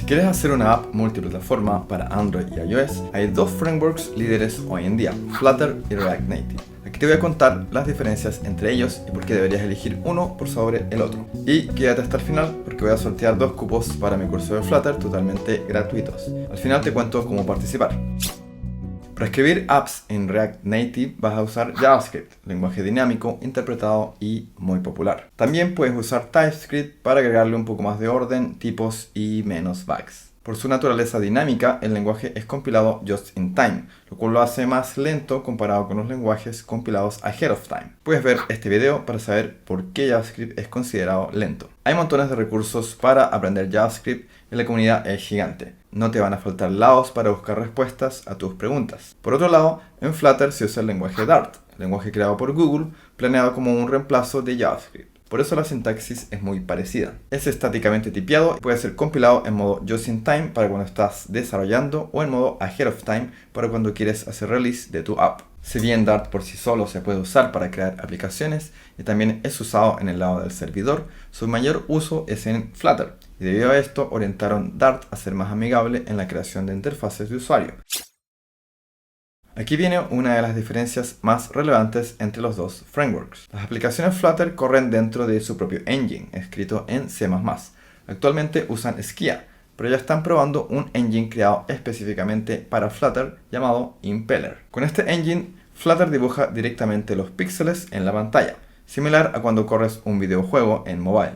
quieres hacer una app multiplataforma para Android y iOS, hay dos frameworks líderes hoy en día, Flutter y React Native. Aquí te voy a contar las diferencias entre ellos y por qué deberías elegir uno por sobre el otro. Y quédate hasta el final porque voy a sortear 2 cupos para mi curso de Flutter totalmente gratuitos. Al final te cuento cómo participar. Para escribir apps en React Native vas a usar JavaScript, lenguaje dinámico, interpretado y muy popular. También puedes usar TypeScript para agregarle un poco más de orden, tipos y menos bugs. Por su naturaleza dinámica, el lenguaje es compilado just in time, lo cual lo hace más lento comparado con los lenguajes compilados ahead of time. Puedes ver este video para saber por qué JavaScript es considerado lento. Hay montones de recursos para aprender JavaScript y la comunidad es gigante. No te van a faltar lados para buscar respuestas a tus preguntas. Por otro lado, en Flutter se usa el lenguaje Dart, lenguaje creado por Google, planeado como un reemplazo de JavaScript. Por eso la sintaxis es muy parecida. Es estáticamente tipeado y puede ser compilado en modo just in time para cuando estás desarrollando o en modo ahead of time para cuando quieres hacer release de tu app. Si bien Dart por sí solo se puede usar para crear aplicaciones y también es usado en el lado del servidor, su mayor uso es en Flutter y debido a esto orientaron Dart a ser más amigable en la creación de interfaces de usuario. Aquí viene una de las diferencias más relevantes entre los dos frameworks. Las aplicaciones Flutter corren dentro de su propio engine, escrito en C++. Actualmente usan Skia, pero ya están probando un engine creado específicamente para Flutter llamado Impeller. Con este engine, Flutter dibuja directamente los píxeles en la pantalla, similar a cuando corres un videojuego en mobile.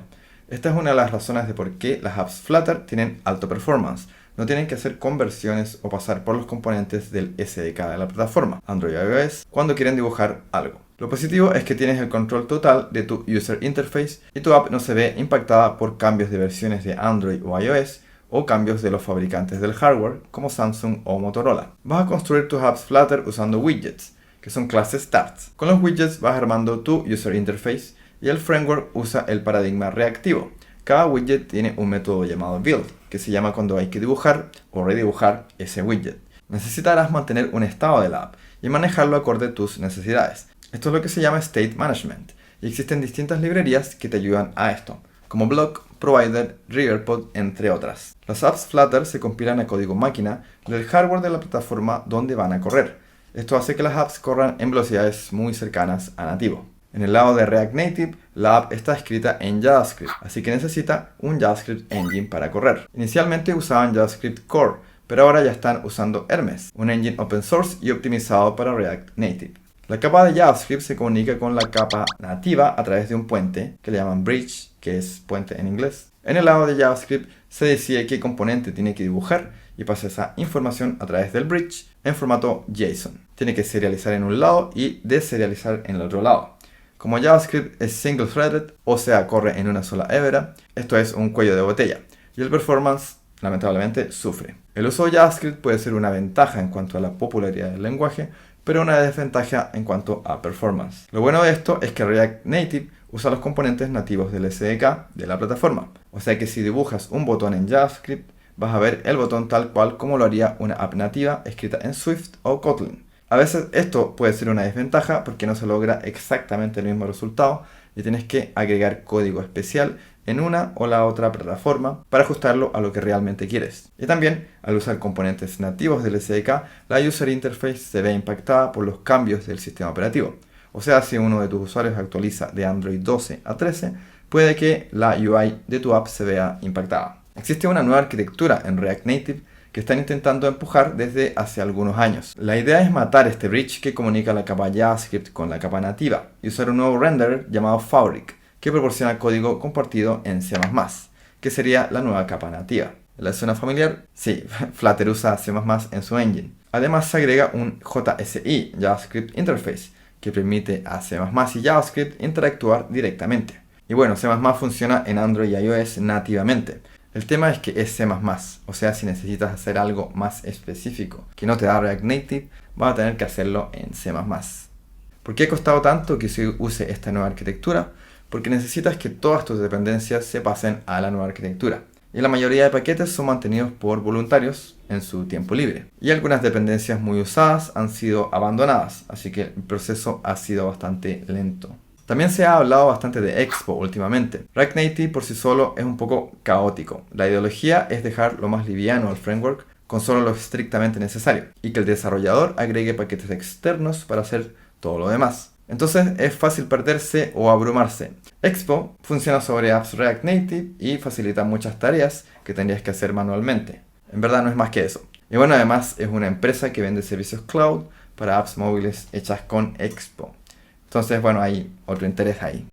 Esta es una de las razones de por qué las apps Flutter tienen alto performance. No tienen que hacer conversiones o pasar por los componentes del SDK de la plataforma, Android y iOS, cuando quieren dibujar algo. Lo positivo es que tienes el control total de tu user interface y tu app no se ve impactada por cambios de versiones de Android o iOS o cambios de los fabricantes del hardware como Samsung o Motorola. Vas a construir tus apps Flutter usando widgets, que son clases Dart. Con los widgets vas armando tu user interface y el framework usa el paradigma reactivo. Cada widget tiene un método llamado build, que se llama cuando hay que dibujar o redibujar ese widget. Necesitarás mantener un estado de la app y manejarlo acorde a tus necesidades. Esto es lo que se llama State Management, y existen distintas librerías que te ayudan a esto, como Block, Provider, Riverpod, entre otras. Las apps Flutter se compilan a código máquina del hardware de la plataforma donde van a correr. Esto hace que las apps corran en velocidades muy cercanas a nativo. En el lado de React Native, la app está escrita en JavaScript, así que necesita un JavaScript engine para correr. Inicialmente usaban JavaScript Core, pero ahora ya están usando Hermes, un engine open source y optimizado para React Native. La capa de JavaScript se comunica con la capa nativa a través de un puente, que le llaman bridge, que es puente en inglés. En el lado de JavaScript se decide qué componente tiene que dibujar y pasa esa información a través del bridge en formato JSON. Tiene que serializar en un lado y deserializar en el otro lado. Como JavaScript es single-threaded, o sea, corre en una sola hebra, esto es un cuello de botella, y el performance, lamentablemente, sufre. El uso de JavaScript puede ser una ventaja en cuanto a la popularidad del lenguaje, pero una desventaja en cuanto a performance. Lo bueno de esto es que React Native usa los componentes nativos del SDK de la plataforma, o sea que si dibujas un botón en JavaScript, vas a ver el botón tal cual como lo haría una app nativa escrita en Swift o Kotlin. A veces esto puede ser una desventaja porque no se logra exactamente el mismo resultado y tienes que agregar código especial en una o la otra plataforma para ajustarlo a lo que realmente quieres. Y también, al usar componentes nativos del SDK, la user interface se ve impactada por los cambios del sistema operativo. O sea, si uno de tus usuarios actualiza de Android 12 a 13, puede que la UI de tu app se vea impactada. Existe una nueva arquitectura en React Native que están intentando empujar desde hace algunos años. La idea es matar este bridge que comunica la capa JavaScript con la capa nativa y usar un nuevo renderer llamado Fabric que proporciona código compartido en C++, que sería la nueva capa nativa. ¿La suena familiar? Sí, Flutter usa C++ en su engine. Además se agrega un JSI, JavaScript Interface, que permite a C++ y JavaScript interactuar directamente. Y bueno, C++ funciona en Android y iOS nativamente. El tema es que es C++, o sea, si necesitas hacer algo más específico que no te da React Native, vas a tener que hacerlo en C++. ¿Por qué ha costado tanto que se use esta nueva arquitectura? Porque necesitas que todas tus dependencias se pasen a la nueva arquitectura. Y la mayoría de paquetes son mantenidos por voluntarios en su tiempo libre. Y algunas dependencias muy usadas han sido abandonadas, así que el proceso ha sido bastante lento. También se ha hablado bastante de Expo últimamente. React Native por sí solo es un poco caótico. La ideología es dejar lo más liviano al framework con solo lo estrictamente necesario y que el desarrollador agregue paquetes externos para hacer todo lo demás. Entonces es fácil perderse o abrumarse. Expo funciona sobre apps React Native y facilita muchas tareas que tendrías que hacer manualmente. En verdad no es más que eso. Y bueno, además es una empresa que vende servicios cloud para apps móviles hechas con Expo. Entonces, bueno, hay otro interés ahí.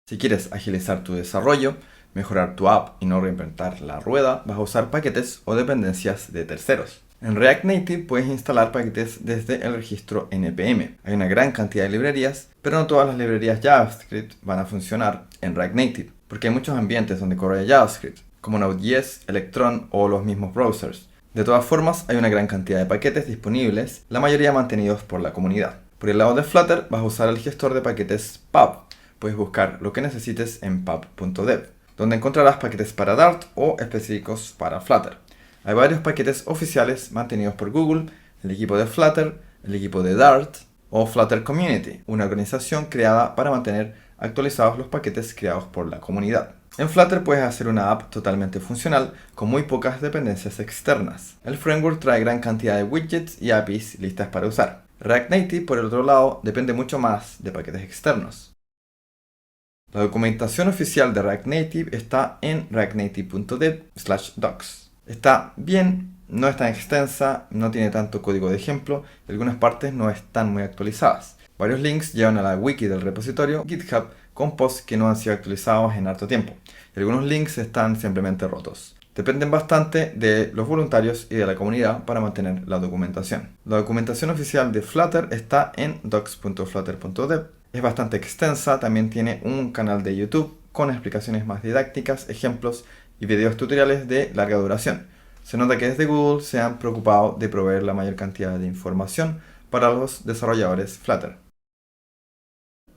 Si quieres agilizar tu desarrollo, mejorar tu app y no reinventar la rueda, vas a usar paquetes o dependencias de terceros. En React Native puedes instalar paquetes desde el registro NPM. Hay una gran cantidad de librerías, pero no todas las librerías JavaScript van a funcionar en React Native, porque hay muchos ambientes donde corre JavaScript, como Node.js, Electron o los mismos browsers. De todas formas, hay una gran cantidad de paquetes disponibles, la mayoría mantenidos por la comunidad. Por el lado de Flutter, vas a usar el gestor de paquetes pub. Puedes buscar lo que necesites en pub.dev, donde encontrarás paquetes para Dart o específicos para Flutter. Hay varios paquetes oficiales mantenidos por Google, el equipo de Flutter, el equipo de Dart o Flutter Community, una organización creada para mantener actualizados los paquetes creados por la comunidad. En Flutter puedes hacer una app totalmente funcional con muy pocas dependencias externas. El framework trae gran cantidad de widgets y APIs listas para usar. React Native, por el otro lado, depende mucho más de paquetes externos. La documentación oficial de React Native está en reactnative.dev/docs. Está bien, no es tan extensa, no tiene tanto código de ejemplo y algunas partes no están muy actualizadas. Varios links llevan a la wiki del repositorio GitHub con posts que no han sido actualizados en harto tiempo. Y algunos links están simplemente rotos. Dependen bastante de los voluntarios y de la comunidad para mantener la documentación. La documentación oficial de Flutter está en docs.flutter.dev. Es bastante extensa, también tiene un canal de YouTube con explicaciones más didácticas, ejemplos y videos tutoriales de larga duración. Se nota que desde Google se han preocupado de proveer la mayor cantidad de información para los desarrolladores Flutter.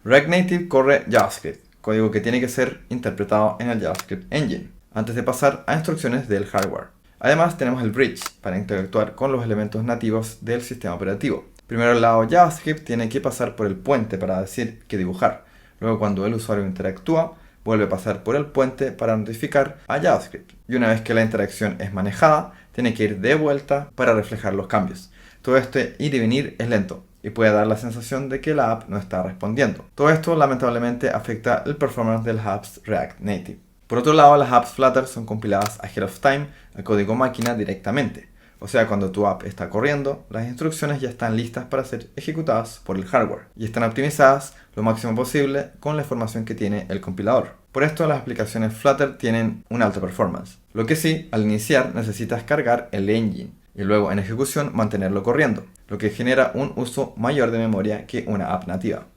React Native corre JavaScript, código que tiene que ser interpretado en el JavaScript Engine, antes de pasar a instrucciones del hardware. Además tenemos el bridge para interactuar con los elementos nativos del sistema operativo. Primero el lado JavaScript tiene que pasar por el puente para decir qué dibujar. Luego cuando el usuario interactúa, vuelve a pasar por el puente para notificar a JavaScript. Y una vez que la interacción es manejada, tiene que ir de vuelta para reflejar los cambios. Todo este ir y venir es lento y puede dar la sensación de que la app no está respondiendo. Todo esto lamentablemente afecta el performance de las apps React Native. Por otro lado, las apps Flutter son compiladas ahead of time a código máquina directamente. O sea, cuando tu app está corriendo, las instrucciones ya están listas para ser ejecutadas por el hardware y están optimizadas lo máximo posible con la información que tiene el compilador. Por esto las aplicaciones Flutter tienen una alta performance. Lo que sí, al iniciar necesitas cargar el engine y luego en ejecución mantenerlo corriendo, lo que genera un uso mayor de memoria que una app nativa.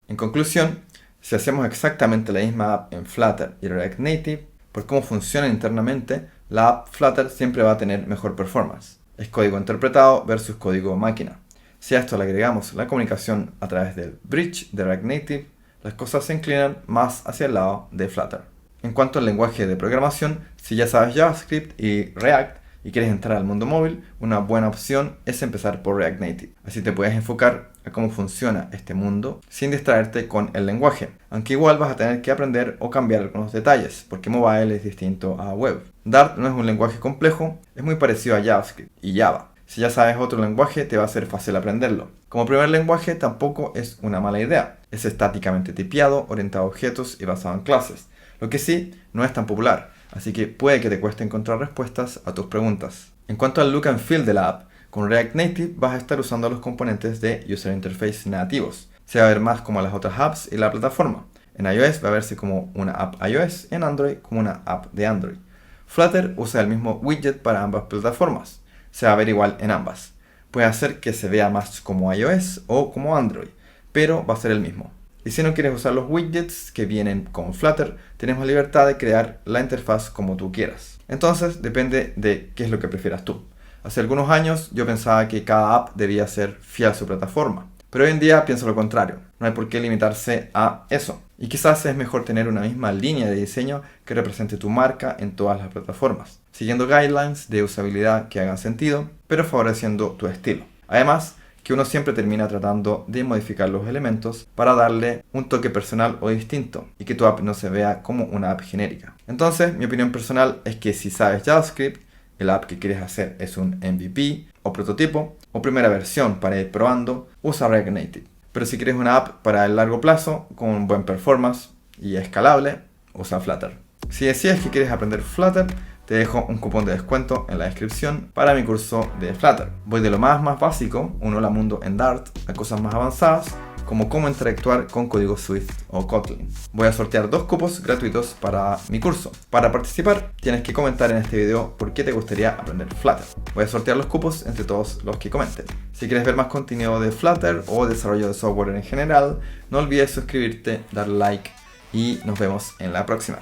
En conclusión, si hacemos exactamente la misma app en Flutter y React Native, por cómo funciona internamente, la app Flutter siempre va a tener mejor performance. Es código interpretado versus código máquina. Si a esto le agregamos la comunicación a través del bridge de React Native, las cosas se inclinan más hacia el lado de Flutter. En cuanto al lenguaje de programación, si ya sabes JavaScript y React y quieres entrar al mundo móvil, una buena opción es empezar por React Native. Así te puedes enfocar a cómo funciona este mundo sin distraerte con el lenguaje. Aunque igual vas a tener que aprender o cambiar algunos detalles, porque mobile es distinto a web. Dart no es un lenguaje complejo, es muy parecido a JavaScript y Java. Si ya sabes otro lenguaje, te va a ser fácil aprenderlo. Como primer lenguaje, tampoco es una mala idea. Es estáticamente tipeado, orientado a objetos y basado en clases. Lo que sí, no es tan popular, así que puede que te cueste encontrar respuestas a tus preguntas. En cuanto al look and feel de la app, con React Native vas a estar usando los componentes de User Interface nativos. Se va a ver más como las otras apps y la plataforma. En iOS va a verse como una app iOS, en Android como una app de Android. Flutter usa el mismo widget para ambas plataformas. Se va a ver igual en ambas. Puede hacer que se vea más como iOS o como Android, pero va a ser el mismo. Y si no quieres usar los widgets que vienen con Flutter, tienes la libertad de crear la interfaz como tú quieras. Entonces depende de qué es lo que prefieras tú. Hace algunos años yo pensaba que cada app debía ser fiel a su plataforma, pero hoy en día pienso lo contrario. No hay por qué limitarse a eso. Y quizás es mejor tener una misma línea de diseño que represente tu marca en todas las plataformas, siguiendo guidelines de usabilidad que hagan sentido, pero favoreciendo tu estilo. Además, que uno siempre termina tratando de modificar los elementos para darle un toque personal o distinto y que tu app no se vea como una app genérica. Entonces, mi opinión personal es que si sabes JavaScript, el app que quieres hacer es un MVP o prototipo o primera versión para ir probando, usa React Native. Pero si quieres una app para el largo plazo, con un buen performance y escalable, usa Flutter. Si decides que quieres aprender Flutter, te dejo un cupón de descuento en la descripción para mi curso de Flutter. Voy de lo más básico, un hola mundo en Dart, a cosas más avanzadas, como cómo interactuar con código Swift o Kotlin. Voy a sortear 2 cupos gratuitos para mi curso. Para participar, tienes que comentar en este video por qué te gustaría aprender Flutter. Voy a sortear los cupos entre todos los que comenten. Si quieres ver más contenido de Flutter o desarrollo de software en general, no olvides suscribirte, dar like y nos vemos en la próxima.